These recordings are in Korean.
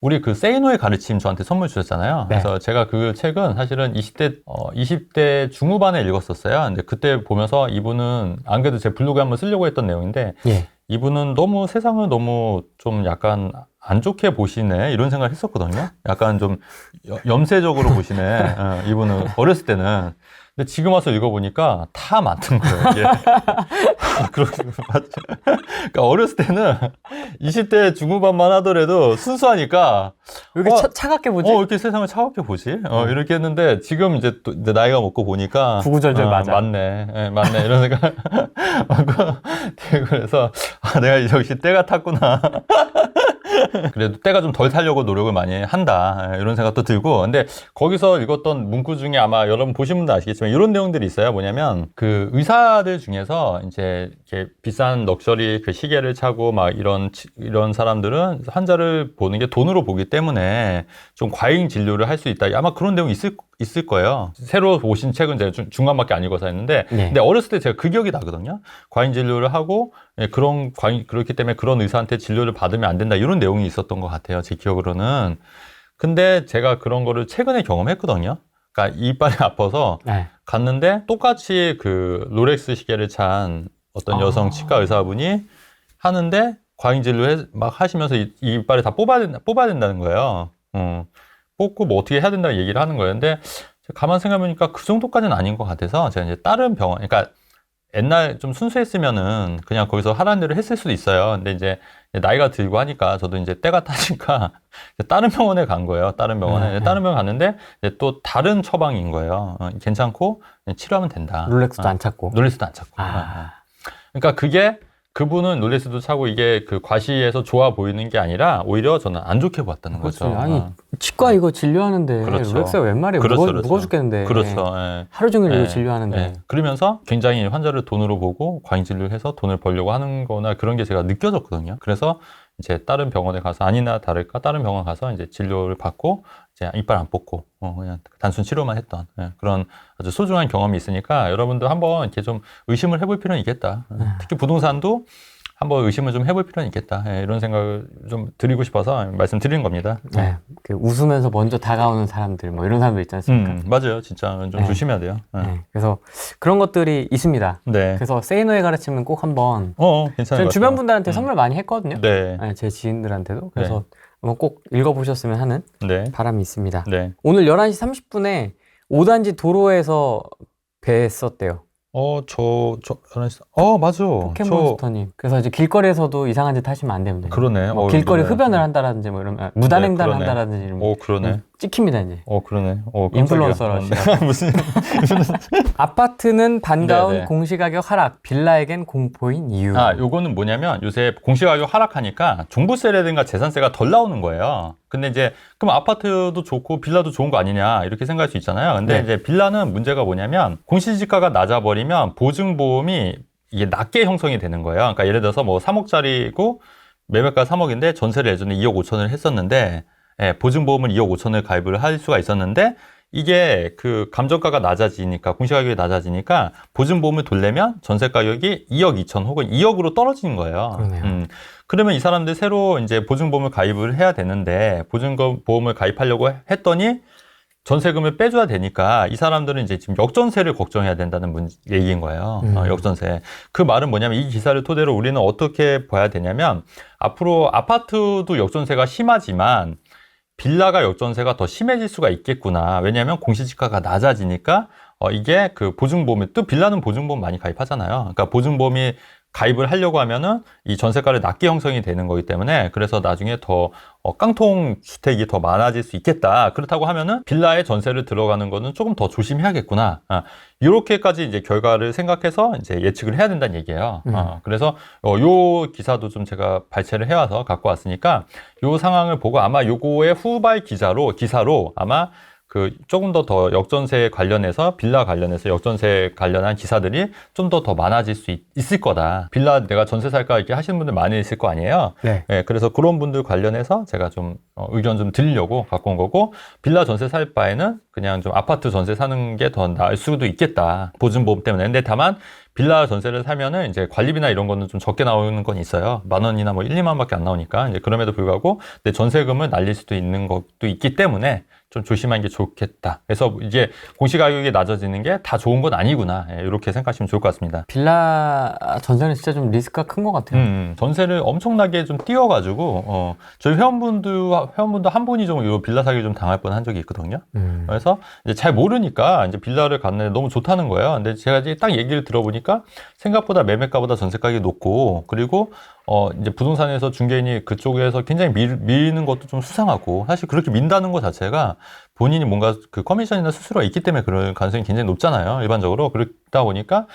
우리 그 세이노의 가르침 저한테 선물 주셨잖아요. 네. 그래서 제가 그 책은 사실은 20대 중후반에 읽었었어요. 근데 그때 보면서 이분은 안 그래도 제 블로그에 한번 쓰려고 했던 내용인데 예. 이분은 너무 세상을 너무 좀 약간 안 좋게 보시네 이런 생각을 했었거든요. 약간 좀 염세적으로 보시네. 이분은 어렸을 때는. 근데 지금 와서 읽어보니까 다 맞는 거예요. 이게. 그러니까 어렸을 때는 20대 중후반만 하더라도 순수하니까 왜 이렇게 차갑게 보지? 이렇게 세상을 차갑게 보지? 이렇게 했는데 지금 이제 또 이제 나이가 먹고 보니까 구구절절 맞아. 맞네. 예, 맞네. 이런 생각 하고 그래서 내가 역시 때가 탔구나. 그래도 때가 좀 덜 타려고 노력을 많이 한다 이런 생각도 들고 근데 거기서 읽었던 문구 중에 아마 여러분 보신 분도 아시겠지만 이런 내용들이 있어요. 뭐냐면 그 의사들 중에서 이제 이렇게 비싼 럭셔리 그 시계를 차고 막 이런 사람들은 환자를 보는 게 돈으로 보기 때문에 좀 과잉 진료를 할 수 있다. 아마 그런 내용이 있을 거예요. 새로 보신 책은 제가 중간밖에 안 읽어서 했는데 네. 근데 어렸을 때 제가 그 기억이 나거든요. 과잉 진료를 하고 그렇기 때문에 그런 의사한테 진료를 받으면 안 된다 이런 내용이 있었던 것 같아요. 제 기억으로는. 근데 제가 그런 거를 최근에 경험했거든요. 그러니까 이빨이 아파서 네. 갔는데 똑같이 그 롤렉스 시계를 찬 어떤 여성 치과 의사분이 하는데 과잉 진료 막 하시면서 이 이빨을 다 뽑아야 된다는 거예요. 뽑고 뭐 어떻게 해야 된다고 얘기를 하는 거예요. 근데 가만 생각해보니까 그 정도까지는 아닌 것 같아서 제가 이제 다른 병원, 그러니까 옛날 좀 순수했으면은 그냥 거기서 하라는 대로 했을 수도 있어요. 근데 이제 나이가 들고 하니까 저도 이제 때가 타니까 다른 병원에 간 거예요. 다른 병원에. 다른 병원 갔는데 이제 또 다른 처방인 거예요. 괜찮고 치료하면 된다. 롤렉스도 안 찾고. 롤렉스도 안 찾고. 그러니까 그분은 롤렉스도 차고 이게 그 과시에서 좋아 보이는 게 아니라 오히려 저는 안 좋게 봤다는 그렇지. 거죠. 아니 치과 이거 진료하는데 그렇죠. 롤렉스가 웬 말이에요? 무거워 죽겠는데. 그렇죠. 예. 하루 종일 이거 예. 진료하는데. 예. 그러면서 굉장히 환자를 돈으로 보고 과잉 진료를 해서 돈을 벌려고 하는 거나 그런 게 제가 느껴졌거든요. 그래서 이제 다른 병원에 가서 아니나 다를까 다른 병원 가서 이제 진료를 받고 이제 이빨 안 뽑고 그냥 단순 치료만 했던 그런 아주 소중한 경험이 있으니까 여러분도 한번 이렇게 좀 의심을 해볼 필요는 있겠다. 특히 부동산도 한번 의심을 좀 해볼 필요는 있겠다. 이런 생각을 좀 드리고 싶어서 말씀드리는 겁니다. 네. 웃으면서 먼저 다가오는 사람들 뭐 이런 사람들 있지 않습니까? 맞아요. 진짜 좀 조심해야 돼요. 네. 그래서 그런 것들이 있습니다. 네. 그래서 세이노의 가르침은 꼭 한번 괜찮아요. 저는 주변 분들한테 선물 많이 했거든요. 네. 제 지인들한테도. 그래서 한번 꼭 읽어보셨으면 하는 바람이 있습니다. 네. 오늘 11시 30분에 5단지 도로에서 뵀었대요. 맞아. 포켓몬스터님. 그래서 이제 길거리에서도 이상한 짓 하시면 안 됩니다. 그러네. 뭐 길거리 흡연을 한다라든지 뭐 이런 무단횡단을 한다라든지 이런 그러네. 찍힙니다 이제. 그러네. 인플루언서라. 무슨 아파트는 반가운 네네. 공시가격 하락, 빌라에겐 공포인 이유. 요거는 뭐냐면 요새 공시가격 하락하니까 종부세라든가 재산세가 덜 나오는 거예요. 근데 이제 그럼 아파트도 좋고 빌라도 좋은 거 아니냐 이렇게 생각할 수 있잖아요. 근데 이제 빌라는 문제가 뭐냐면 공시지가가 낮아버리면 보증보험이 이게 낮게 형성이 되는 거예요. 그러니까 예를 들어서 뭐 3억짜리고 매매가 3억인데 전세를 예전에 2억 5천을 했었는데 보증보험을 2억 5천을 가입을 할 수가 있었는데 이게 그 감정가가 낮아지니까 공시가격이 낮아지니까 보증보험을 돌려면 전세가격이 2억 2천 혹은 2억으로 떨어지는 거예요. 그러네요. 그러면 이 사람들 새로 이제 보증보험을 가입을 해야 되는데 보증보험을 가입하려고 했더니 전세금을 빼줘야 되니까 이 사람들은 이제 지금 역전세를 걱정해야 된다는 얘기인 거예요. 역전세. 그 말은 뭐냐면 이 기사를 토대로 우리는 어떻게 봐야 되냐면 앞으로 아파트도 역전세가 심하지만 빌라가 역전세가 더 심해질 수가 있겠구나. 왜냐하면 공시지가가 낮아지니까 이게 그 보증보험이 또 빌라는 보증보험 많이 가입하잖아요. 그러니까 보증보험이 가입을 하려고 하면은 이 전세가를 낮게 형성이 되는 거기 때문에 그래서 나중에 더 깡통 주택이 더 많아질 수 있겠다. 그렇다고 하면은 빌라에 전세를 들어가는 거는 조금 더 조심해야겠구나. 이렇게까지 이제 결과를 생각해서 이제 예측을 해야 된다는 얘기예요. 그래서 요 기사도 좀 제가 발췌를 해와서 갖고 왔으니까 요 상황을 보고 아마 요거의 후발 기사로 아마 그 조금 더 역전세 관련해서 빌라 관련해서 역전세 관련한 기사들이 좀 더 많아질 수 있을 거다. 빌라 내가 전세 살까 이렇게 하시는 분들 많이 있을 거 아니에요. 네. 그래서 그런 분들 관련해서 제가 좀 의견 좀 들으려고 갖고 온 거고, 빌라 전세 살 바에는 그냥 좀 아파트 전세 사는 게 더 나을 수도 있겠다. 보증보험 때문에. 근데 다만 빌라 전세를 사면은 이제 관리비나 이런 거는 좀 적게 나오는 건 있어요. 10,000원이나 뭐 1, 2만 원밖에 안 나오니까. 이제 그럼에도 불구하고 내 전세금을 날릴 수도 있는 것도 있기 때문에 좀 조심하는 게 좋겠다. 그래서 이제 공시가격이 낮아지는 게 다 좋은 건 아니구나. 이렇게 생각하시면 좋을 것 같습니다. 빌라 전세는 진짜 좀 리스크가 큰 것 같아요. 전세를 엄청나게 좀 띄워가지고, 저희 회원분도 한 분이 좀 이 빌라 사기 좀 당할 뻔한 적이 있거든요. 그래서 이제 잘 모르니까 이제 빌라를 갔는데 너무 좋다는 거예요. 근데 제가 이제 딱 얘기를 들어보니까 생각보다 매매가보다 전세가격이 높고, 그리고 이제 부동산에서 중개인이 그쪽에서 굉장히 미는 것도 좀 수상하고, 사실 그렇게 민다는 것 자체가 본인이 뭔가 그 커미션이나 수수료가 있기 때문에 그럴 가능성이 굉장히 높잖아요. 일반적으로. 그렇다 보니까,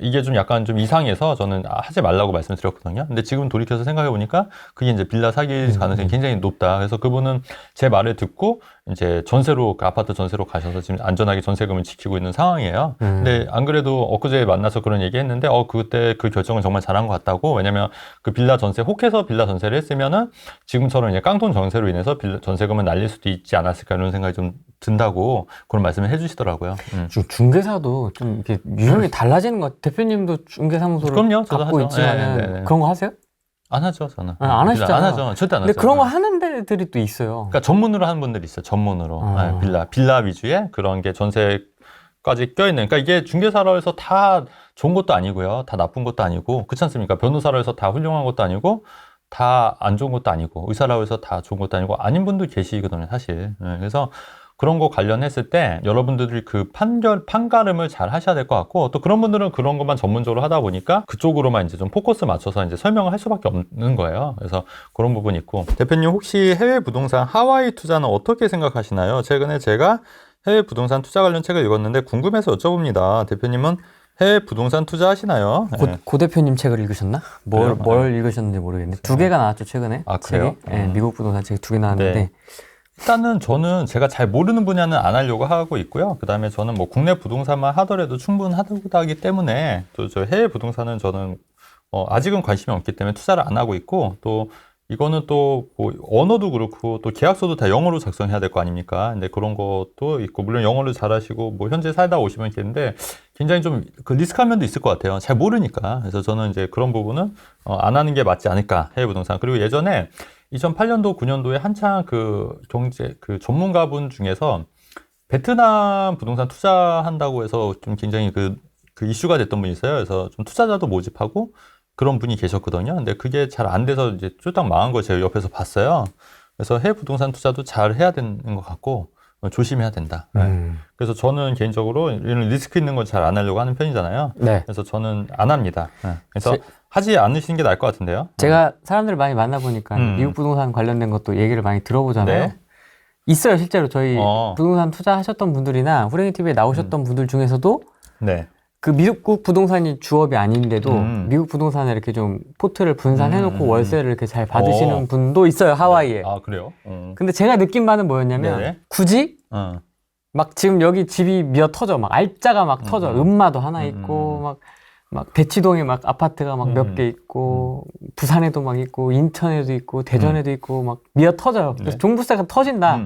이게 좀 약간 좀 이상해서 저는 하지 말라고 말씀을 드렸거든요. 근데 지금 돌이켜서 생각해 보니까 그게 이제 빌라 사기 가능성이 굉장히 높다. 그래서 그분은 제 말을 듣고 이제 전세로, 아파트 전세로 가셔서 지금 안전하게 전세금을 지키고 있는 상황이에요. 근데 안 그래도 엊그제 만나서 그런 얘기 했는데, 그때 그 결정을 정말 잘한 것 같다고. 왜냐면 그 빌라 전세, 혹해서 빌라 전세를 했으면은 지금처럼 이제 깡통 전세로 인해서 전세금을 날릴 수도 있지 않았을까 이런 생각이 좀 든다고 그런 말씀을 해주시더라고요. 중개사도 좀 이렇게 유형이 달라지는 것 같아요. 대표님도 중개사무소를 그럼요, 저도 갖고 하죠. 있지만은 네, 네. 그런 거 하세요? 안 하죠, 저는. 안 하시잖아요. 안 하죠. 절대 안 하죠. 근데 그런 거 하는 데들이 또 있어요. 그러니까 전문으로 하는 분들이 있어요. 전문으로. 빌라 위주의 그런 게 전세까지 껴있는. 그러니까 이게 중개사로 해서 다 좋은 것도 아니고요. 다 나쁜 것도 아니고. 그렇지 않습니까? 변호사로 해서 다 훌륭한 것도 아니고, 다 안 좋은 것도 아니고, 의사라고 해서 다 좋은 것도 아니고, 아닌 분도 계시거든요, 사실. 그래서 그런 거 관련했을 때 여러분들이 그 판가름을 잘 하셔야 될 것 같고, 또 그런 분들은 그런 것만 전문적으로 하다 보니까 그쪽으로만 이제 좀 포커스 맞춰서 이제 설명을 할 수밖에 없는 거예요. 그래서 그런 부분이 있고. 대표님, 혹시 해외 부동산 하와이 투자는 어떻게 생각하시나요? 최근에 제가 해외 부동산 투자 관련 책을 읽었는데 궁금해서 여쭤봅니다. 대표님은 해외 부동산 투자하시나요? 고 대표님 책을 읽으셨나? 뭘 읽으셨는지 모르겠는데 2개가 나왔죠, 최근에. 그래요? 네, 미국 부동산 책이 2개 나왔는데. 네. 일단은 저는 제가 잘 모르는 분야는 안 하려고 하고 있고요. 그 다음에 저는 뭐 국내 부동산만 하더라도 충분하기 때문에 또 저 해외 부동산은 저는 아직은 관심이 없기 때문에 투자를 안 하고 있고, 또 이거는 또 뭐 언어도 그렇고 또 계약서도 다 영어로 작성해야 될 거 아닙니까? 근데 그런 것도 있고, 물론 영어를 잘하시고 뭐 현재 살다 오시면 있겠는데 굉장히 좀 그 리스크한 면도 있을 것 같아요. 잘 모르니까. 그래서 저는 이제 그런 부분은 안 하는 게 맞지 않을까, 해외 부동산. 그리고 예전에 2008년도, 9년도에 한창 그 그 전문가분 중에서 베트남 부동산 투자한다고 해서 좀 굉장히 그 이슈가 됐던 분이 있어요. 그래서 좀 투자자도 모집하고 그런 분이 계셨거든요. 근데 그게 잘 안 돼서 이제 쫄딱 망한 걸 제가 옆에서 봤어요. 그래서 해외 부동산 투자도 잘 해야 되는 것 같고, 조심해야 된다. 그래서 저는 개인적으로 이런 리스크 있는 걸 잘 안 하려고 하는 편이잖아요. 네. 그래서 저는 안 합니다. 그래서 하지 않으시는 게 나을 것 같은데요. 제가 사람들을 많이 만나보니까 미국 부동산 관련된 것도 얘기를 많이 들어보잖아요. 네. 있어요, 실제로. 저희 부동산 투자하셨던 분들이나 후랭이 TV에 나오셨던 분들 중에서도 네. 그 미국 부동산이 주업이 아닌데도 미국 부동산에 이렇게 좀 포트를 분산해놓고 월세를 이렇게 잘 받으시는 분도 있어요, 하와이에. 아, 그래요? 근데 제가 느낀 바는 뭐였냐면 네네. 굳이 막 지금 여기 집이 미어 터져, 막 알짜가 막 터져, 음마도 하나 있고 막 대치동에 막 아파트가 막 몇 개 있고 부산에도 막 있고 인천에도 있고 대전에도 있고 막 미어 터져요. 그래서 네. 종부세가 터진다.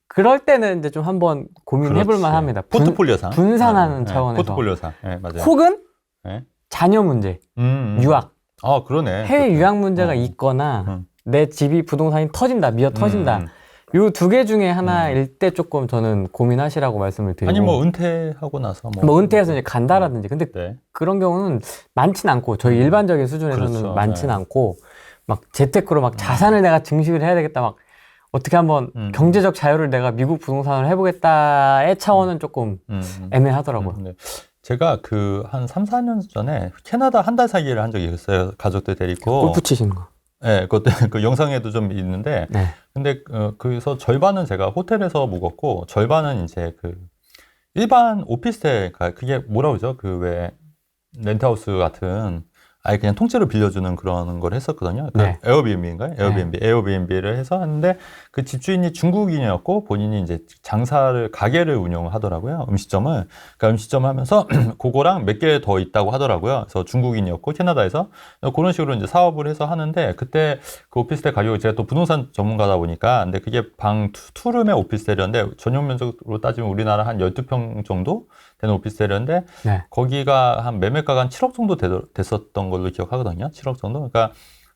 그럴 때는 이제 좀 한번 고민해볼 만합니다. 포트폴리오상. 분산하는 차원에서. 포트폴리오상. 네, 맞아요. 혹은 네. 자녀 문제, 유학. 아, 그러네. 해외 유학 문제가 있거나 내 집이 부동산이 터진다, 미어 터진다. 요 2개 중에 하나일 때 조금 저는 고민하시라고 말씀을 드리고. 아니 뭐 은퇴하고 나서 뭐 은퇴해서 이제 간다라든지. 근데 네. 그런 경우는 많진 않고, 저희 일반적인 수준에서는 그렇죠. 많진 네. 않고, 막 재테크로 막 자산을 내가 증식을 해야 되겠다, 막 어떻게 한번 경제적 자유를 내가 미국 부동산을 해보겠다의 차원은 조금 애매하더라고요. 네. 제가 그 한 3, 4년 전에 캐나다 한 달 살기를 한 적이 있어요. 가족들 데리고. 골프 치신 거. 네, 그것도 그 영상에도 좀 있는데, 네. 근데 그래서 절반은 제가 호텔에서 묵었고, 절반은 이제 그 일반 오피스텔, 그게 뭐라 그러죠? 그 왜 렌트하우스 같은 아예 그냥 통째로 빌려주는 그런 걸 했었거든요. 그러니까 네. 에어비앤비인가요? 에어비앤비를 해서 했는데 그 집주인이 중국인이었고 본인이 이제 가게를 운영하더라고요. 음식점을. 그러니까 음식점을 하면서 그거랑 몇 개 더 있다고 하더라고요. 그래서 중국인이었고 캐나다에서 그런 식으로 이제 사업을 해서 하는데 그때 그 오피스텔 가격이 제가 또 부동산 전문가다 보니까 근데 그게 방 투룸의 오피스텔이었는데 전용 면적으로 따지면 우리나라 한 12평 정도 되는 오피스텔이었는데 네. 거기가 한 매매가가 한 7억 정도 됐었던 걸로 기억하거든요. 7억 정도. 그러니까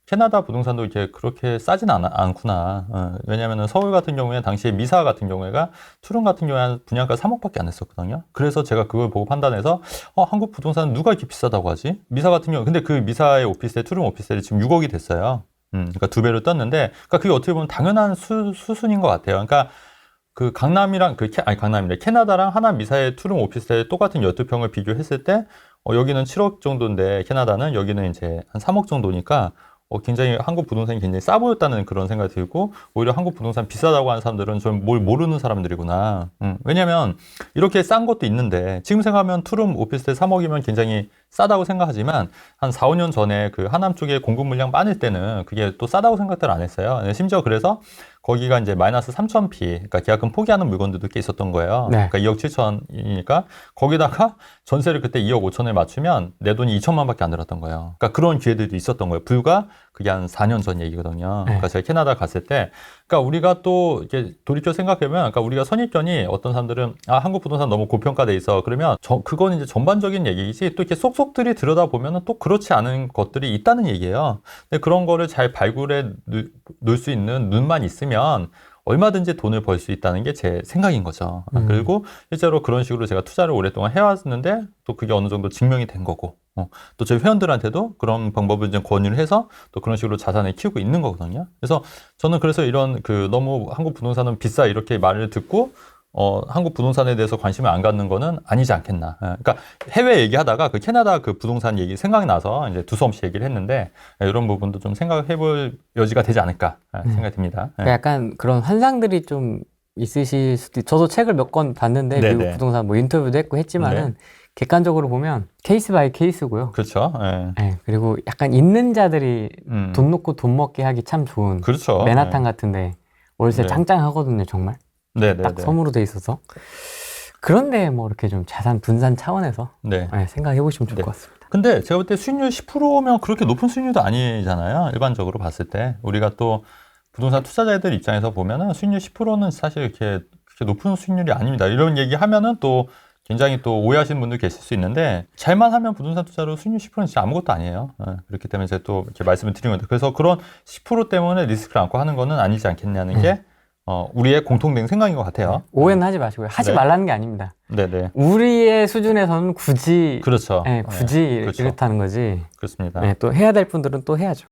캐나다 부동산도 이렇게 그렇게 싸진 않구나. 왜냐면은 서울 같은 경우에 당시에 미사 같은 경우에가 투룸 같은 경우에 한 분양가 3억밖에 안 했었거든요. 그래서 제가 그걸 보고 판단해서 한국 부동산 누가 이렇게 비싸다고 하지? 미사 같은 경우 근데 그 미사의 오피스텔 투룸 오피스텔이 지금 6억이 됐어요. 그러니까 2배로 떴는데 그러니까 그게 어떻게 보면 당연한 수순인 것 같아요. 그러니까 그 강남이랑 강남이래 캐나다랑 하남 미사의 투룸 오피스텔 똑같은 12평을 비교했을 때 여기는 7억 정도인데 캐나다는 여기는 이제 한 3억 정도니까 굉장히 한국 부동산이 굉장히 싸 보였다는 그런 생각이 들고 오히려 한국 부동산 비싸다고 하는 사람들은 좀 뭘 모르는 사람들이구나. 왜냐면 이렇게 싼 것도 있는데 지금 생각하면 투룸 오피스텔 3억이면 굉장히 싸다고 생각하지만 한 4, 5년 전에 그 하남 쪽에 공급 물량 많을 때는 그게 또 싸다고 생각들 안 했어요. 심지어 그래서 거기가 이제 마이너스 3,000p, 그러니까 계약금 포기하는 물건들도 꽤 있었던 거예요. 네. 그러니까 2억 7천이니까 거기다가 전세를 그때 2억 5천을 맞추면 내 돈이 2천만 밖에 안 들었던 거예요. 그러니까 그런 기회들도 있었던 거예요. 불과 그게 한 4년 전 얘기거든요. 네. 그러니까 제가 캐나다 갔을 때, 그러니까 우리가 또 이렇게 돌이켜 생각해보면, 그러니까 우리가 선입견이 어떤 사람들은 한국 부동산 너무 고평가돼 있어. 그러면 그건 이제 전반적인 얘기이지 또 이렇게 쏙쏙들이 들여다보면 또 그렇지 않은 것들이 있다는 얘기예요. 근데 그런 거를 잘 발굴해 놓을 수 있는 눈만 있으면 얼마든지 돈을 벌 수 있다는 게 제 생각인 거죠. 그리고 실제로 그런 식으로 제가 투자를 오랫동안 해왔는데 또 그게 어느 정도 증명이 된 거고 또 저희 회원들한테도 그런 방법을 좀 권유를 해서 또 그런 식으로 자산을 키우고 있는 거거든요. 그래서 저는 그래서 이런 너무 한국 부동산은 비싸 이렇게 말을 듣고 한국 부동산에 대해서 관심을 안 갖는 거는 아니지 않겠나. 그러니까 해외 얘기하다가 그 캐나다 그 부동산 얘기 생각이 나서 이제 두서없이 얘기를 했는데 이런 부분도 좀 생각해 볼 여지가 되지 않을까 생각이 듭니다. 그러니까 약간 그런 환상들이 좀 있으실 수도 저도 책을 몇 권 봤는데 네네. 미국 부동산 뭐 인터뷰도 했고 했지만은 네. 객관적으로 보면 케이스 바이 케이스고요. 그렇죠. 예. 네, 그리고 약간 있는 자들이 돈 놓고 돈 먹게 하기 참 좋은 그렇죠. 맨하탄 같은데 월세 네. 짱짱하거든요, 정말. 네네. 딱 섬으로 돼 있어서. 그런데 뭐 이렇게 좀 자산 분산 차원에서 네. 생각해 보시면 좋을 네. 것 같습니다. 근데 제가 볼 때 수익률 10%면 그렇게 높은 수익률도 아니잖아요. 일반적으로 봤을 때. 우리가 또 부동산 투자자들 입장에서 보면은 수익률 10%는 사실 이렇게 높은 수익률이 아닙니다. 이런 얘기 하면은 또 굉장히 또 오해하시는 분들 계실 수 있는데 잘만 하면 부동산 투자로 수익률 10%는 진짜 아무것도 아니에요. 그렇기 때문에 제가 또 이렇게 말씀을 드린 겁니다. 그래서 그런 10% 때문에 리스크를 안고 하는 거는 아니지 않겠냐는 게 우리의 공통된 생각인 것 같아요. 오해는 하지 마시고요. 하지 네. 말라는 게 아닙니다. 네네. 우리의 수준에서는 굳이 그렇죠. 굳이 그렇죠. 이렇다는 거지. 그렇습니다. 또 해야 될 분들은 또 해야죠.